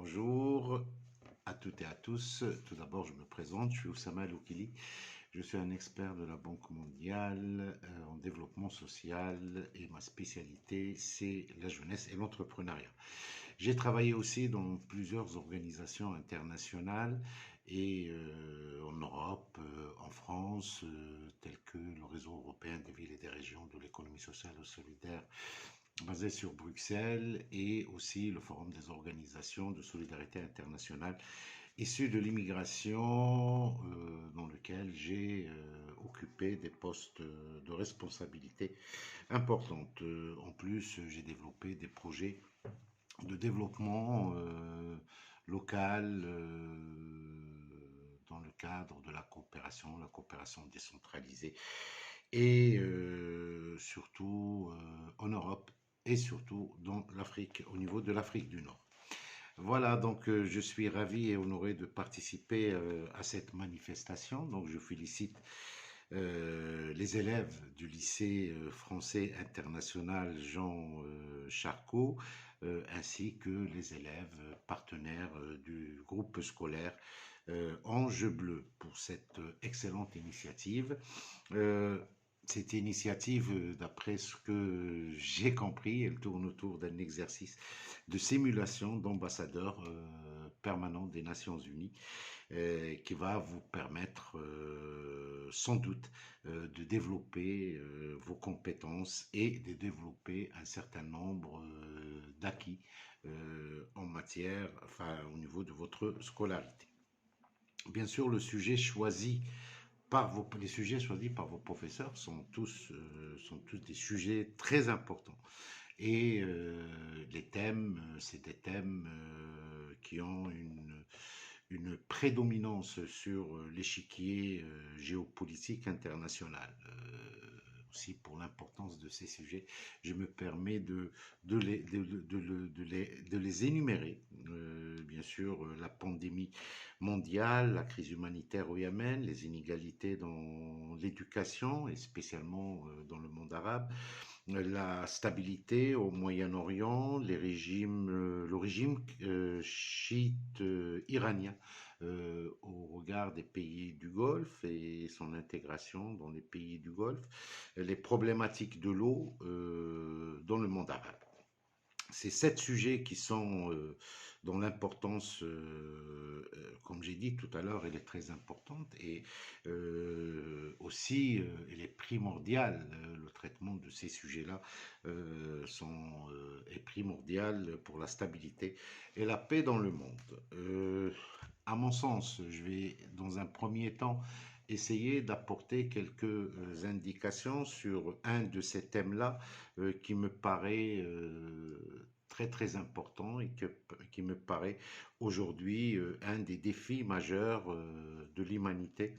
Bonjour à toutes et à tous. Tout d'abord, je me présente, je suis Oussama Loukili. Je suis un expert de la Banque mondiale en développement social et ma spécialité, c'est la jeunesse et l'entrepreneuriat. J'ai travaillé aussi dans plusieurs organisations internationales et en Europe, en France, telles que le réseau européen des villes et des régions de l'économie sociale et solidaire basé sur Bruxelles et aussi le Forum des organisations de solidarité internationale issues de l'immigration dans lequel j'ai occupé des postes de responsabilité importantes. En plus, j'ai développé des projets de développement local dans le cadre de la coopération décentralisée et surtout en Europe et surtout dans l'Afrique, au niveau de l'Afrique du Nord. Voilà, donc je suis ravi et honoré de participer à cette manifestation. Donc je félicite les élèves du lycée français international Jean Charcot, ainsi que les élèves partenaires du groupe scolaire Ange Bleu pour cette excellente initiative. Euh, Cette initiative, d'après ce que j'ai compris, elle tourne autour d'un exercice de simulation d'ambassadeur permanent des Nations Unies qui va vous permettre sans doute de développer vos compétences et de développer un certain nombre d'acquis en matière, enfin au niveau de votre scolarité. Bien sûr, les sujets choisis par vos professeurs sont tous des sujets très importants. Et les thèmes, c'est des thèmes qui ont une prédominance sur l'échiquier géopolitique international. Aussi pour l'importance de ces sujets, je me permets de les énumérer. Bien sûr, la pandémie mondiale, la crise humanitaire au Yémen, les inégalités dans l'éducation et spécialement dans le monde arabe, la stabilité au Moyen-Orient, le régime chiite iranien au regard des pays du Golfe et son intégration dans les pays du Golfe, les problématiques de l'eau dans le monde arabe. Ces 7 sujets qui sont dont l'importance, comme j'ai dit tout à l'heure, elle est très importante et aussi elle est primordiale. Le traitement de ces sujets-là est primordial pour la stabilité et la paix dans le monde. À mon sens, je vais dans un premier temps essayer d'apporter quelques indications sur un de ces thèmes-là qui me paraît très très important et qui me paraît aujourd'hui un des défis majeurs de l'humanité,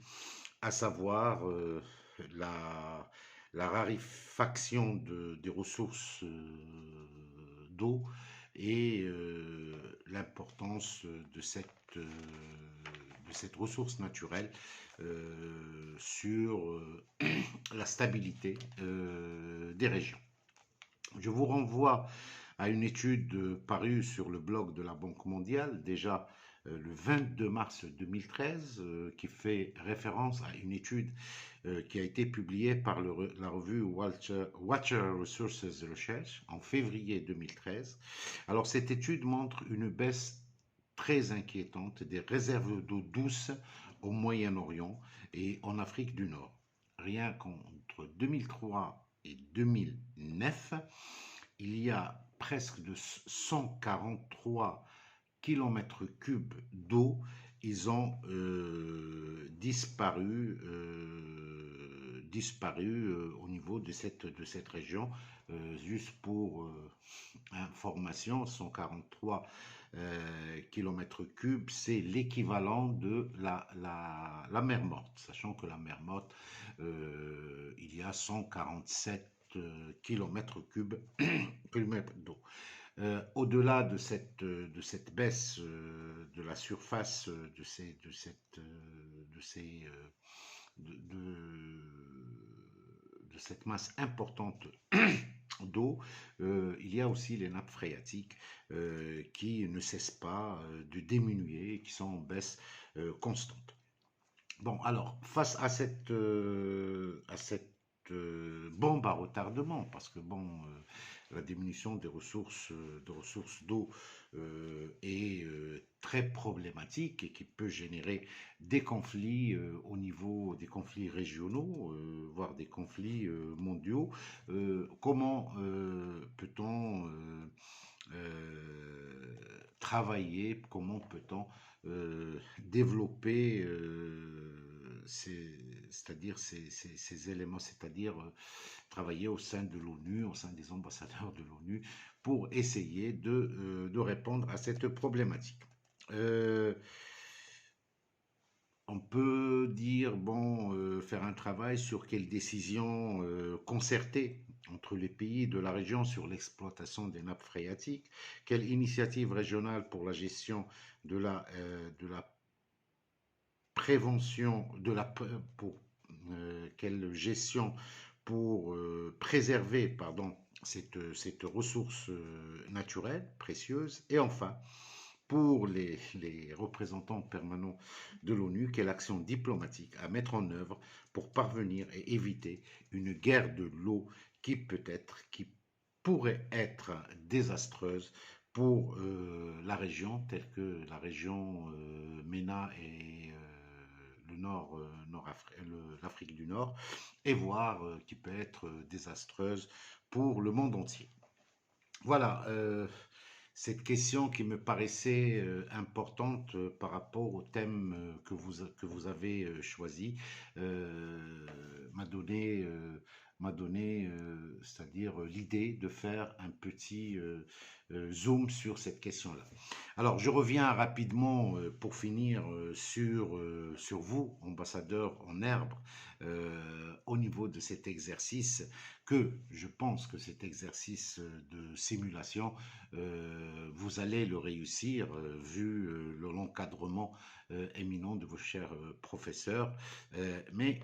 à savoir la raréfaction des ressources d'eau et l'importance de cette ressource naturelle sur la stabilité des régions. Je vous renvoie à une étude parue sur le blog de la Banque mondiale, déjà le 22 mars 2013, qui fait référence à une étude qui a été publiée par la revue Water Resources Research en février 2013. Alors cette étude montre une baisse très inquiétante des réserves d'eau douce au Moyen-Orient et en Afrique du Nord. Rien qu'entre 2003 et 2009, il y a presque de 143 kilomètres cubes d'eau. Ils ont disparu au niveau de cette région. Juste pour information, 143 kilomètres cubes, c'est l'équivalent de la mer Morte, sachant que la mer Morte, il y a 147 kilomètres cubes d'eau. Au-delà de cette baisse de la surface de cette masse importante d'eau, il y a aussi les nappes phréatiques qui ne cessent pas de diminuer, qui sont en baisse constante. Bon, alors, face à cette bombe à retardement, parce que bon, la diminution des ressources d'eau est très problématique et qui peut générer des conflits au niveau des conflits régionaux, voire des conflits mondiaux. Comment peut-on travailler, comment peut-on développer c'est-à-dire ces éléments, c'est-à-dire travailler au sein de l'ONU, au sein des ambassadeurs de l'ONU, pour essayer de répondre à cette problématique. Euh, on peut dire, bon, faire un travail sur quelles décisions concertées entre les pays de la région sur l'exploitation des nappes phréatiques, quelle initiative régionale pour la gestion de la prévention, pour quelle gestion pour préserver, pardon, cette ressource naturelle précieuse, et enfin, pour les représentants permanents de l'ONU, quelle action diplomatique à mettre en œuvre pour parvenir et éviter une guerre de l'eau qui pourrait être désastreuse pour la région, telle que la région MENA et le nord, l'Afrique du Nord, et voire qui peut être désastreuse pour le monde entier. Voilà, cette question qui me paraissait importante par rapport au thème que vous avez choisi m'a donné, c'est-à-dire l'idée de faire un petit zoom sur cette question-là. Alors, je reviens rapidement pour finir sur vous, ambassadeur en herbe, au niveau de cet exercice, que je pense que cet exercice de simulation, vous allez le réussir vu l'encadrement éminent de vos chers professeurs. Mais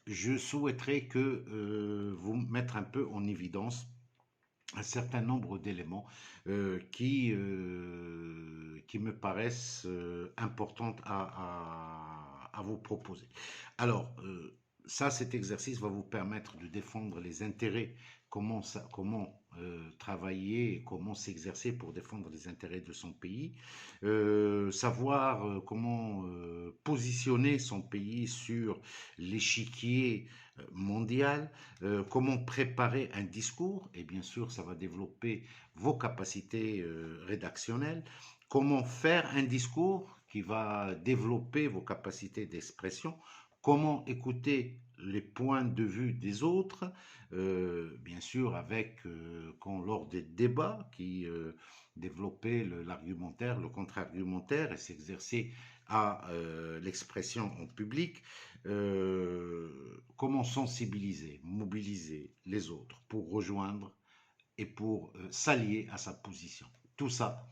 je souhaiterais que vous mettre un peu en évidence un certain nombre d'éléments qui me paraissent importantes à vous proposer. Alors, ça, cet exercice va vous permettre de défendre les intérêts, comment travailler et comment s'exercer pour défendre les intérêts de son pays, savoir comment positionner son pays sur l'échiquier mondial, comment préparer un discours, et bien sûr, ça va développer vos capacités rédactionnelles, comment faire un discours qui va développer vos capacités d'expression, comment écouter les points de vue des autres, bien sûr avec, lors des débats, qui développer l'argumentaire, le contre-argumentaire et s'exercer à l'expression en public, comment sensibiliser, mobiliser les autres pour rejoindre et pour s'allier à sa position. Tout ça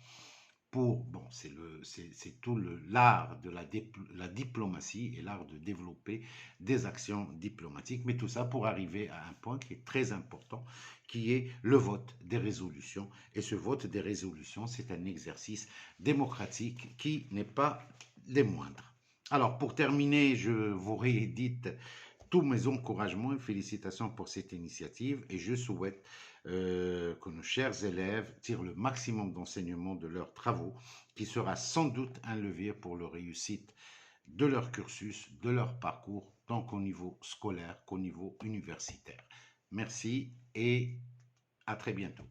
pour, bon, c'est tout l'art de la diplomatie et l'art de développer des actions diplomatiques, mais tout ça pour arriver à un point qui est très important, qui est le vote des résolutions. Et ce vote des résolutions, c'est un exercice démocratique qui n'est pas les moindres. Alors, pour terminer, je vous réédite tous mes encouragements et félicitations pour cette initiative, et je souhaite que nos chers élèves tirent le maximum d'enseignements de leurs travaux, qui sera sans doute un levier pour la réussite de leur cursus, de leur parcours, tant qu'au niveau scolaire qu'au niveau universitaire. Merci et à très bientôt.